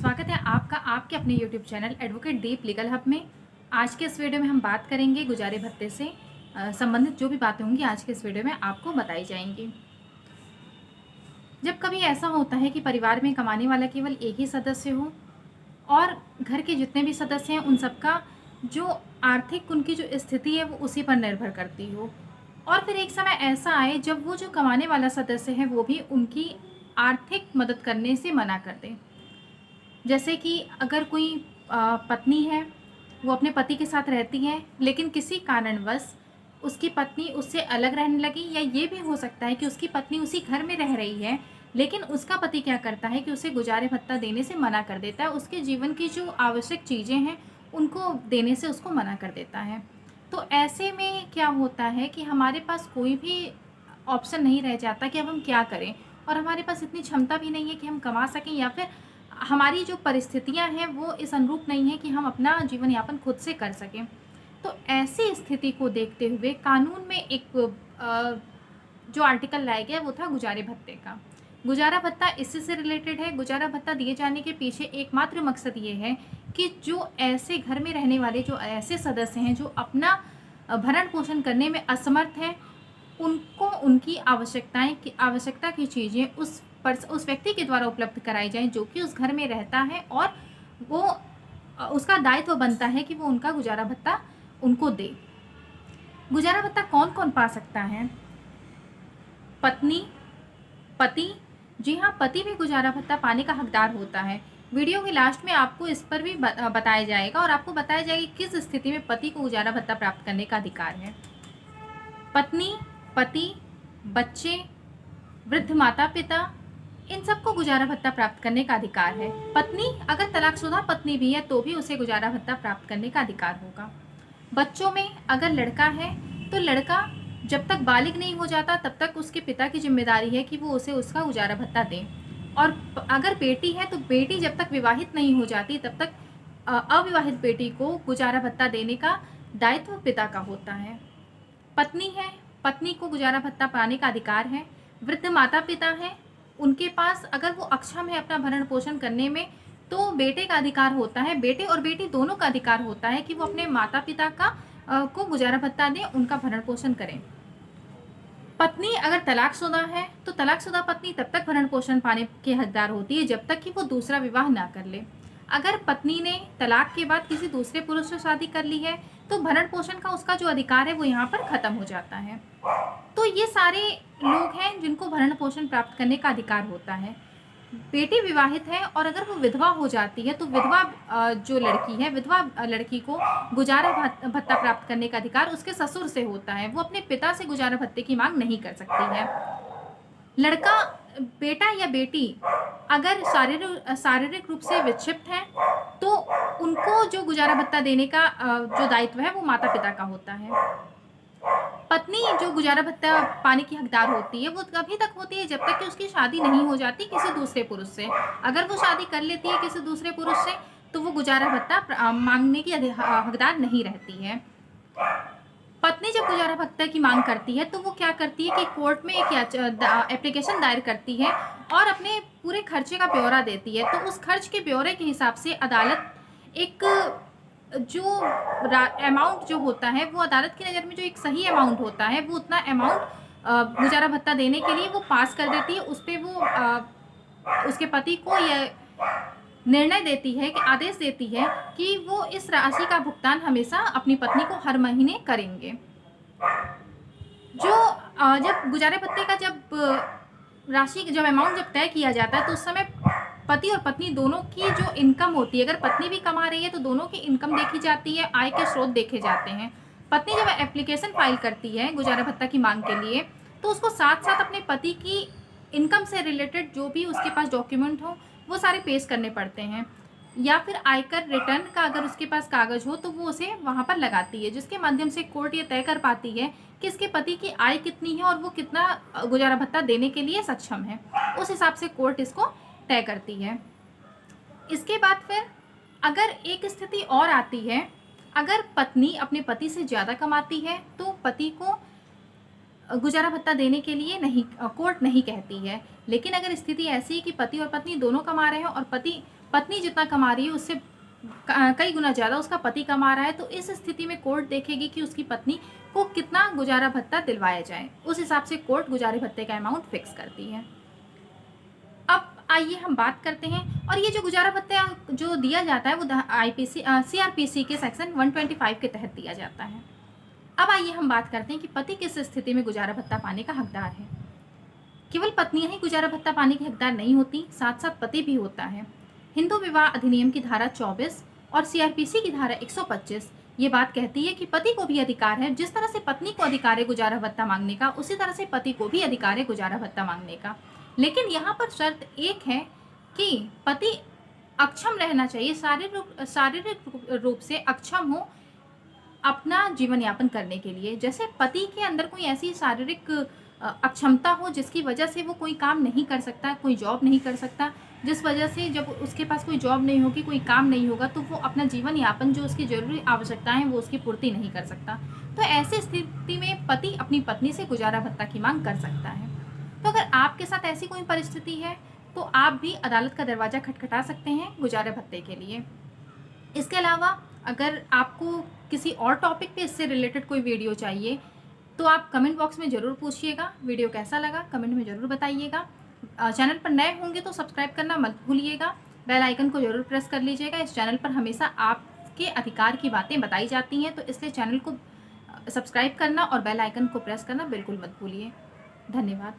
स्वागत है आपका आपके अपने यूट्यूब चैनल एडवोकेट दीप लीगल हब में। आज के इस वीडियो में हम बात करेंगे गुजारे भत्ते से संबंधित जो भी बातें होंगी आज के इस वीडियो में आपको बताई जाएंगी। जब कभी ऐसा होता है कि परिवार में कमाने वाला केवल एक ही सदस्य हो और घर के जितने भी सदस्य हैं उन सबका जो आर्थिक उनकी जो स्थिति है वो उसी पर निर्भर करती हो, और फिर एक समय ऐसा आए जब वो जो कमाने वाला सदस्य है वो भी उनकी आर्थिक मदद करने से मना कर दे। जैसे कि अगर कोई पत्नी है, वो अपने पति के साथ रहती है, लेकिन किसी कारणवश उसकी पत्नी उससे अलग रहने लगी, या ये भी हो सकता है कि उसकी पत्नी उसी घर में रह रही है लेकिन उसका पति क्या करता है कि उसे गुजारे भत्ता देने से मना कर देता है। उसके जीवन की जो आवश्यक चीज़ें हैं उनको देने से उसको मना कर देता है। तो ऐसे में क्या होता है कि हमारे पास कोई भी ऑप्शन नहीं रह जाता कि अब हम क्या करें, और हमारे पास इतनी क्षमता भी नहीं है कि हम कमा सकें, या फिर हमारी जो परिस्थितियां हैं वो इस अनुरूप नहीं है कि हम अपना जीवन यापन खुद से कर सकें। तो ऐसी स्थिति को देखते हुए कानून में एक जो आर्टिकल लाया गया वो था गुजारे भत्ते का। गुजारा भत्ता इससे से रिलेटेड है। गुजारा भत्ता दिए जाने के पीछे एकमात्र मकसद ये है कि जो ऐसे घर में रहने वाले जो ऐसे सदस्य हैं जो अपना भरण पोषण करने में असमर्थ हैं, उनको उनकी आवश्यकता की चीज़ें उस व्यक्ति के द्वारा उपलब्ध कराई जाएं जो कि उस घर में रहता है, और वो उसका दायित्व बनता है कि वो उनका गुजारा भत्ता उनको दे। गुजारा भत्ता कौन कौन पा सकता है? पत्नी, पति। जी हाँ, पति भी गुजारा भत्ता पाने का हकदार होता है। वीडियो के लास्ट में आपको इस पर भी बताया जाएगा और आपको बताया जाएगा किस स्थिति में पति को गुजारा भत्ता प्राप्त करने का अधिकार है। पत्नी, पति, बच्चे, वृद्ध माता पिता, इन सबको गुजारा भत्ता प्राप्त करने का अधिकार है। पत्नी अगर तलाकशुदा पत्नी भी है तो भी उसे गुजारा भत्ता प्राप्त करने का अधिकार होगा। बच्चों में अगर लड़का है तो लड़का जब तक बालिग नहीं हो जाता तब तक उसके पिता की जिम्मेदारी है कि वो उसे उसका गुजारा भत्ता दें, और अगर बेटी है तो बेटी जब तक विवाहित नहीं हो जाती तब तक अविवाहित बेटी को गुजारा भत्ता देने का दायित्व पिता का होता है। पत्नी है, पत्नी को गुजारा भत्ता पाने का अधिकार है। वृद्ध माता पिता है, उनके पास अगर वो अक्षम है अपना भरण पोषण करने में तो बेटे का अधिकार होता है, बेटे और बेटी दोनों का अधिकार होता है कि वो अपने माता पिता को गुजारा भत्ता दें, उनका भरण पोषण करें। पत्नी अगर तलाकशुदा है तो तलाकशुदा पत्नी तब तक भरण पोषण पाने की हकदार होती है जब तक कि वो दूसरा विवाह ना कर ले। अगर पत्नी ने तलाक के बाद किसी दूसरे पुरुष से शादी कर ली है तो भरण पोषण का उसका जो अधिकार है वो यहाँ पर खत्म हो जाता है। तो ये सारे लोग हैं जिनको भरण पोषण प्राप्त करने का अधिकार होता है। बेटी विवाहित है और अगर वो विधवा हो जाती है तो विधवा जो लड़की है, विधवा लड़की को गुजारा भत्ता प्राप्त करने का अधिकार उसके ससुर से होता है। वो अपने पिता से गुजारा भत्ते की मांग नहीं कर सकती है। लड़का, बेटा या बेटी अगर शारीरिक रूप से विक्षिप्त है तो उनको जो गुजारा भत्ता देने का जो दायित्व है वो माता पिता का होता है। पत्नी जो गुजारा भत्ता पाने की हकदार होती है वो तभी तक होती है जब तक कि उसकी शादी नहीं हो जाती किसी दूसरे पुरुष से। अगर वो शादी कर लेती है किसी दूसरे पुरुष से तो वो गुजारा भत्ता मांगने की हकदार नहीं रहती है। पत्नी जब गुजारा भत्ता की मांग करती है तो वो क्या करती है कि कोर्ट में एक एप्लीकेशन दायर करती है और अपने पूरे खर्चे का ब्यौरा देती है। तो उस खर्च के ब्यौरे के हिसाब से अदालत एक जो अमाउंट जो होता है वो अदालत की नज़र में जो एक सही अमाउंट होता है वो उतना अमाउंट गुजारा भत्ता देने के लिए वो पास कर देती है। उस पर वो उसके पति को यह निर्णय देती है कि आदेश देती है कि वो इस राशि का भुगतान हमेशा अपनी पत्नी को हर महीने करेंगे। जो जब गुजारे भत्ते का जब अमाउंट जब तय किया जाता है तो उस समय पति और पत्नी दोनों की जो इनकम होती है, अगर पत्नी भी कमा रही है तो दोनों की इनकम देखी जाती है, आय के स्रोत देखे जाते हैं। पत्नी जब एप्लीकेशन फाइल करती है गुजारा भत्ता की मांग के लिए तो उसको साथ साथ अपने पति की इनकम से रिलेटेड जो भी उसके पास डॉक्यूमेंट हो वो सारे पेश करने पड़ते हैं, या फिर आयकर रिटर्न का अगर उसके पास कागज हो तो वो उसे वहाँ पर लगाती है, जिसके माध्यम से कोर्ट ये तय कर पाती है कि इसके पति की आय कितनी है और वो कितना गुजारा भत्ता देने के लिए सक्षम है। उस हिसाब से कोर्ट इसको तय करती है। इसके बाद फिर अगर एक स्थिति और आती है, अगर पत्नी अपने पति से ज़्यादा कमाती है तो पति को गुजारा भत्ता देने के लिए कोर्ट नहीं कहती है। लेकिन अगर स्थिति ऐसी है कि पति और पत्नी दोनों कमा रहे हैं और पति पत्नी जितना कमा रही है उससे कई गुना ज़्यादा उसका पति कमा रहा है, तो इस स्थिति में कोर्ट देखेगी कि उसकी पत्नी को कितना गुजारा भत्ता दिलवाया जाए। उस हिसाब से कोर्ट गुजारे भत्ते का अमाउंट फिक्स करती है। अब आइए हम बात करते हैं, और ये जो गुजारा भत्ता जो दिया जाता है वो आईपीसी सीआरपीसी के सेक्शन 125 के तहत दिया जाता है। अब आइए हम बात करते हैं कि पति किस स्थिति में गुजारा भत्ता पाने का हकदार है। केवल पत्नियां ही गुजारा भत्ता पाने की हकदार नहीं होती, साथ साथ पति भी होता है। हिंदू विवाह अधिनियम की धारा 24 और सीआरपीसी की धारा 125 ये बात कहती है कि पति को भी अधिकार है, जिस तरह से पत्नी को अधिकार है गुजारा भत्ता मांगने का, उसी तरह से पति को भी अधिकार है गुजारा भत्ता मांगने का। लेकिन यहाँ पर शर्त एक है कि पति अक्षम रहना चाहिए, शारीरिक रूप से अक्षम हो अपना जीवन यापन करने के लिए। जैसे पति के अंदर कोई ऐसी शारीरिक अक्षमता हो जिसकी वजह से वो कोई काम नहीं कर सकता, कोई जॉब नहीं कर सकता, जिस वजह से जब उसके पास कोई जॉब नहीं होगी, कोई काम नहीं होगा, तो वो अपना जीवन यापन जो उसकी ज़रूरी आवश्यकताएं हैं वो उसकी पूर्ति नहीं कर सकता। तो ऐसी स्थिति में पति अपनी पत्नी से गुजारा भत्ता की मांग कर सकता है। तो अगर आपके साथ ऐसी कोई परिस्थिति है तो आप भी अदालत का दरवाज़ा खटखटा सकते हैं गुजारा भत्ते के लिए। इसके अलावा अगर आपको किसी और टॉपिक पे इससे रिलेटेड कोई वीडियो चाहिए तो आप कमेंट बॉक्स में ज़रूर पूछिएगा। वीडियो कैसा लगा कमेंट में ज़रूर बताइएगा। चैनल पर नए होंगे तो सब्सक्राइब करना मत भूलिएगा। बेल आइकन को ज़रूर प्रेस कर लीजिएगा। इस चैनल पर हमेशा आपके अधिकार की बातें बताई जाती हैं, तो इसलिए चैनल को सब्सक्राइब करना और बेल आइकन को प्रेस करना बिल्कुल मत भूलिए। धन्यवाद।